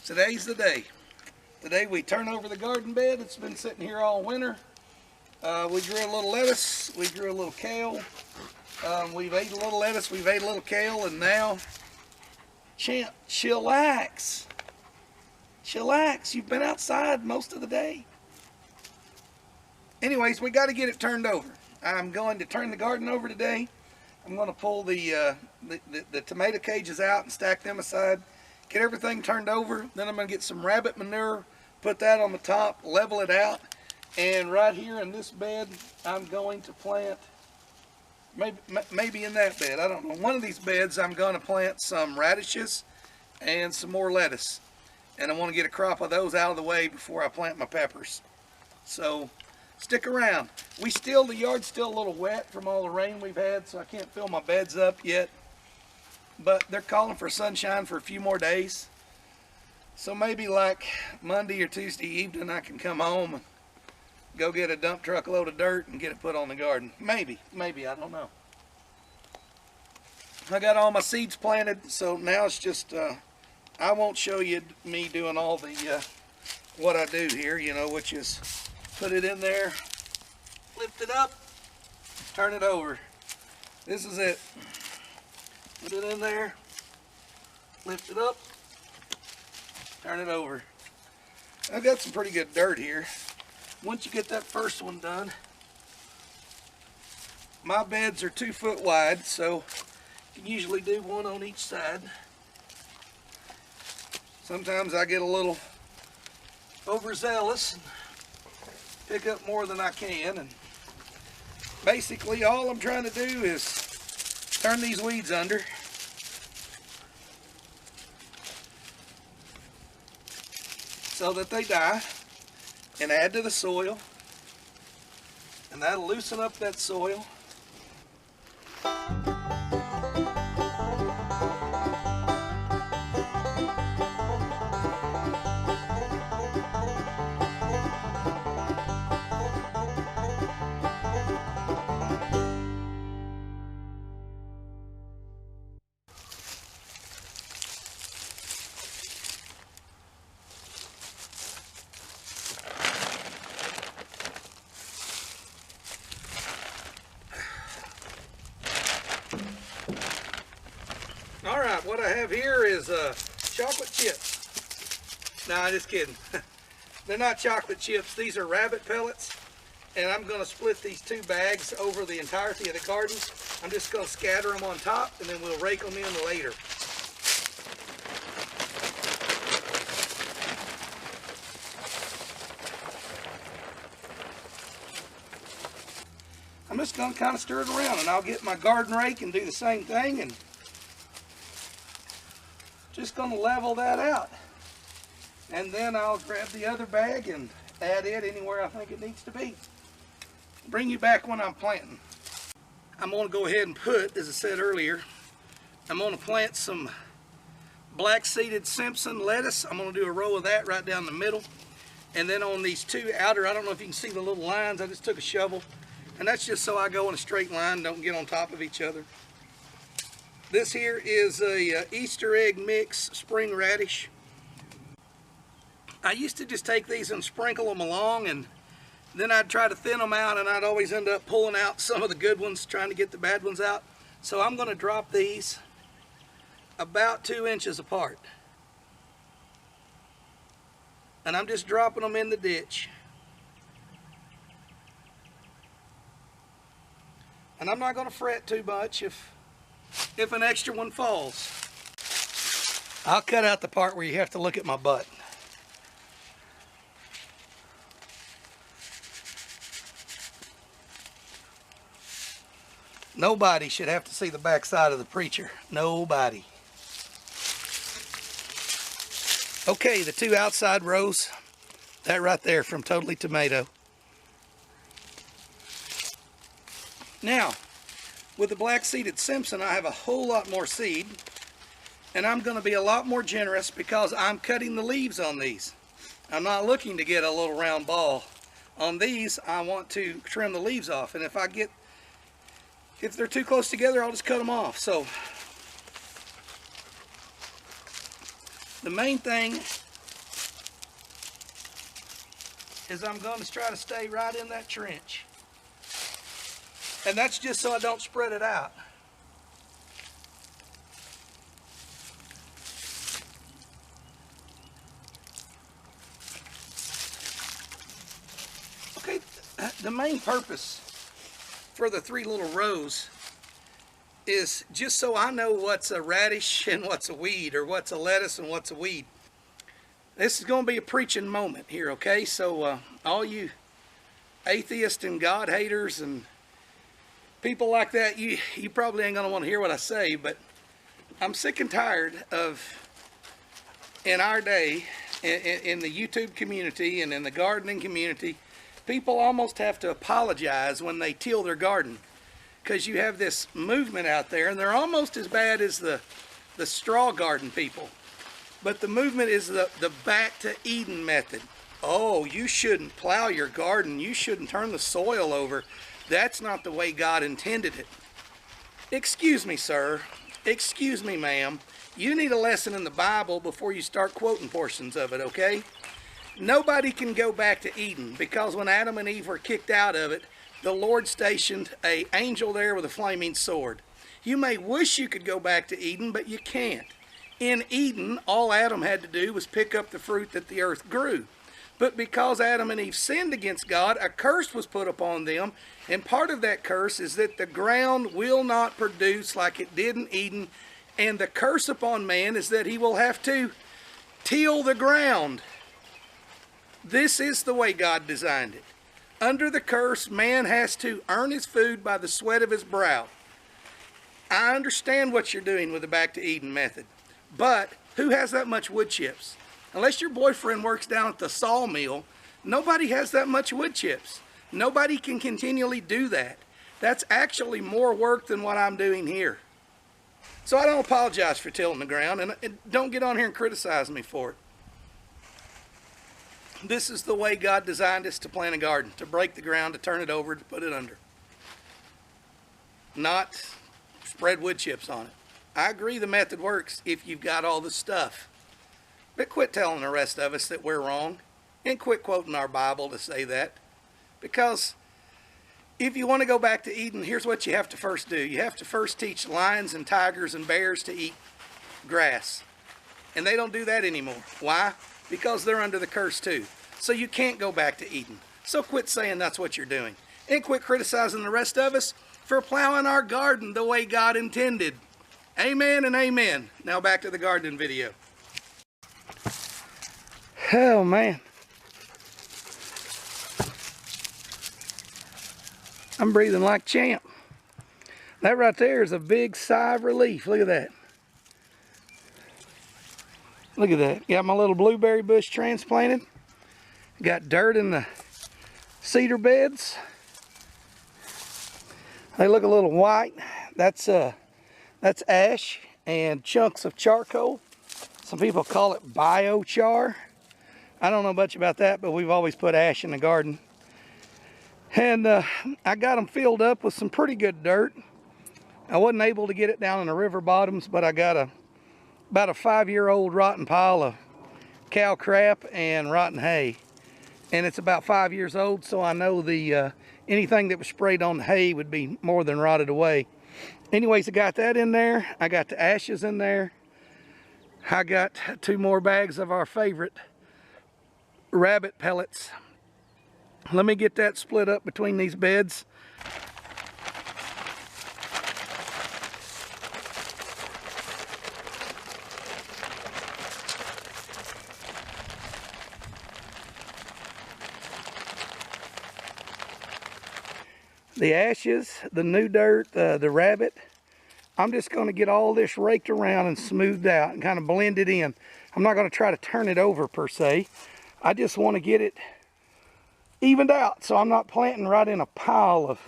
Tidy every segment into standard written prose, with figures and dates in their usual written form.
Today's the day. Today we turn over the garden bed. It's been sitting here all winter. We grew a little lettuce, we grew a little kale. We've ate a little lettuce, we've ate a little kale, and now, Champ, chillax. Chillax, you've been outside most of the day. Anyways, we got to get it turned over. I'm going to turn the garden over today. I'm going to pull the tomato cages out and stack them aside. Get everything turned over. Then I'm going to get some rabbit manure, put that on the top, level it out. And right here in this bed, I'm going to plant, maybe in that bed, I don't know. One of these beds, I'm going to plant some radishes and some more lettuce. And I want to get a crop of those out of the way before I plant my peppers. So stick around. The yard's still a little wet from all the rain we've had, so I can't fill my beds up yet. But they're calling for sunshine for a few more days. So maybe like Monday or Tuesday evening I can come home and go get a dump truck load of dirt and get it put on the garden. Maybe, I don't know. I got all my seeds planted, so now it's just, I won't show you me doing all the, what I do here, you know, which is put it in there, lift it up, turn it over. This is it. Put it in there, lift it up, turn it over. I've got some pretty good dirt here. Once you get that first one done, my beds are 2 foot wide, so you can usually do one on each side. Sometimes I get a little overzealous and pick up more than I can, and basically all I'm trying to do is turn these weeds under. So that they die, and add to the soil, and that'll loosen up that soil. Alright, what I have here is chocolate chips. Nah, just kidding. They're not chocolate chips, these are rabbit pellets. And I'm going to split these 2 bags over the entirety of the garden. I'm just going to scatter them on top, and then we'll rake them in later. I'm just going to kind of stir it around, and I'll get my garden rake and do the same thing, and just going to level that out. And then I'll grab the other bag and add it anywhere I think it needs to be. Bring you back when I'm planting. I'm going to go ahead and put, as I said earlier, I'm going to plant some black seeded Simpson lettuce. I'm going to do a row of that right down the middle. And then on these 2 outer, I don't know if you can see the little lines, I just took a shovel. And that's just so I go in a straight line, don't get on top of each other. This here is a Easter egg mix spring radish. I used to just take these and sprinkle them along, and then I'd try to thin them out, and I'd always end up pulling out some of the good ones, trying to get the bad ones out. So I'm going to drop these about 2 inches apart. And I'm just dropping them in the ditch. And I'm not going to fret too much if an extra one falls. I'll cut out the part where you have to look at my butt. Nobody should have to see the backside of the preacher. Nobody. Okay, the 2 outside rows, that right there from Totally Tomato. Now, with the black seeded Simpson, I have a whole lot more seed, and I'm going to be a lot more generous because I'm cutting the leaves on these. I'm not looking to get a little round ball. On these, I want to trim the leaves off, and if they're too close together, I'll just cut them off. So the main thing is I'm going to try to stay right in that trench. And that's just so I don't spread it out. Okay, the main purpose for the 3 little rows is just so I know what's a radish and what's a weed, or what's a lettuce and what's a weed. This is going to be a preaching moment here, okay? So all you atheists and God haters and people like that, you probably ain't going to want to hear what I say, but I'm sick and tired of, in our day, in the YouTube community and in the gardening community, people almost have to apologize when they till their garden, because you have this movement out there, and they're almost as bad as the straw garden people. But the movement is the back to Eden method. Oh, you shouldn't plow your garden. You shouldn't turn the soil over. That's not the way God intended it. Excuse me, sir. Excuse me, ma'am. You need a lesson in the Bible before you start quoting portions of it, okay? Nobody can go back to Eden, because when Adam and Eve were kicked out of it, the Lord stationed an angel there with a flaming sword. You may wish you could go back to Eden, but you can't. In Eden, all Adam had to do was pick up the fruit that the earth grew. But because Adam and Eve sinned against God, a curse was put upon them. And part of that curse is that the ground will not produce like it did in Eden. And the curse upon man is that he will have to till the ground. This is the way God designed it. Under the curse, man has to earn his food by the sweat of his brow. I understand what you're doing with the back to Eden method. But who has that much wood chips? Unless your boyfriend works down at the sawmill, nobody has that much wood chips. Nobody can continually do that. That's actually more work than what I'm doing here. So I don't apologize for tilling the ground, and don't get on here and criticize me for it. This is the way God designed us to plant a garden, to break the ground, to turn it over, to put it under. Not spread wood chips on it. I agree the method works if you've got all the stuff. But quit telling the rest of us that we're wrong, and quit quoting our Bible to say that. Because if you want to go back to Eden, here's what you have to first do. You have to first teach lions and tigers and bears to eat grass. And they don't do that anymore. Why? Because they're under the curse too. So you can't go back to Eden. So quit saying that's what you're doing. And quit criticizing the rest of us for plowing our garden the way God intended. Amen and amen. Now back to the gardening video. Oh man. I'm breathing like champ. That right there is a big sigh of relief. Look at that. Look at that. Got my little blueberry bush transplanted. Got dirt in the cedar beds. They look a little white. That's ash and chunks of charcoal. Some people call it biochar. I don't know much about that, but we've always put ash in the garden. And I got them filled up with some pretty good dirt. I wasn't able to get it down in the river bottoms, but I got about a 5-year-old rotten pile of cow crap and rotten hay. And it's about 5 years old, so I know the anything that was sprayed on the hay would be more than rotted away. Anyways, I got that in there. I got the ashes in there. I got 2 more bags of our favorite rabbit pellets. Let me get that split up between these beds. The ashes, the new dirt, the rabbit, I'm just going to get all this raked around and smoothed out and kind of blend it in. I'm not going to try to turn it over per se. I just want to get it evened out so I'm not planting right in a pile of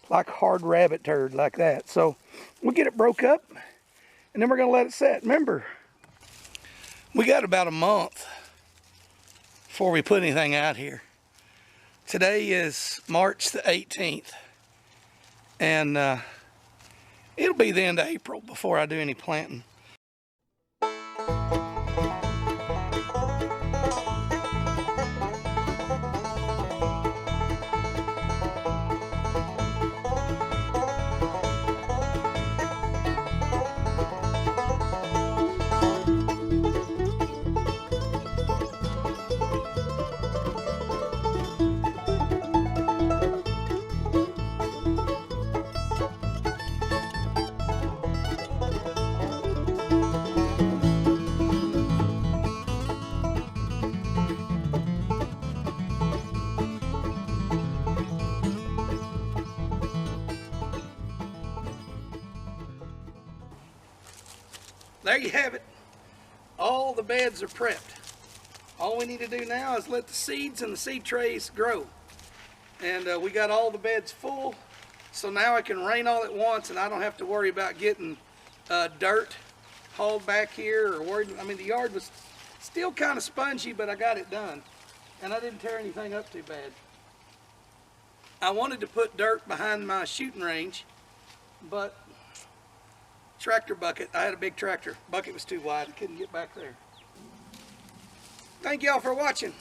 like hard rabbit turd like that. So we'll get it broke up and then we're going to let it set. Remember, we got about a month before we put anything out here. Today is March the 18th. And it'll be the end of April before I do any planting. there you have it. All the beds are prepped. All we need to do now is let the seeds and the seed trays grow. And we got all the beds full, so now it can rain all at once and I don't have to worry about getting dirt hauled back here or worried. I mean, the yard was still kind of spongy, but I got it done. And I didn't tear anything up too bad. I wanted to put dirt behind my shooting range, but tractor bucket, I had a big tractor. Bucket was too wide, I couldn't get back there. Thank y'all for watching.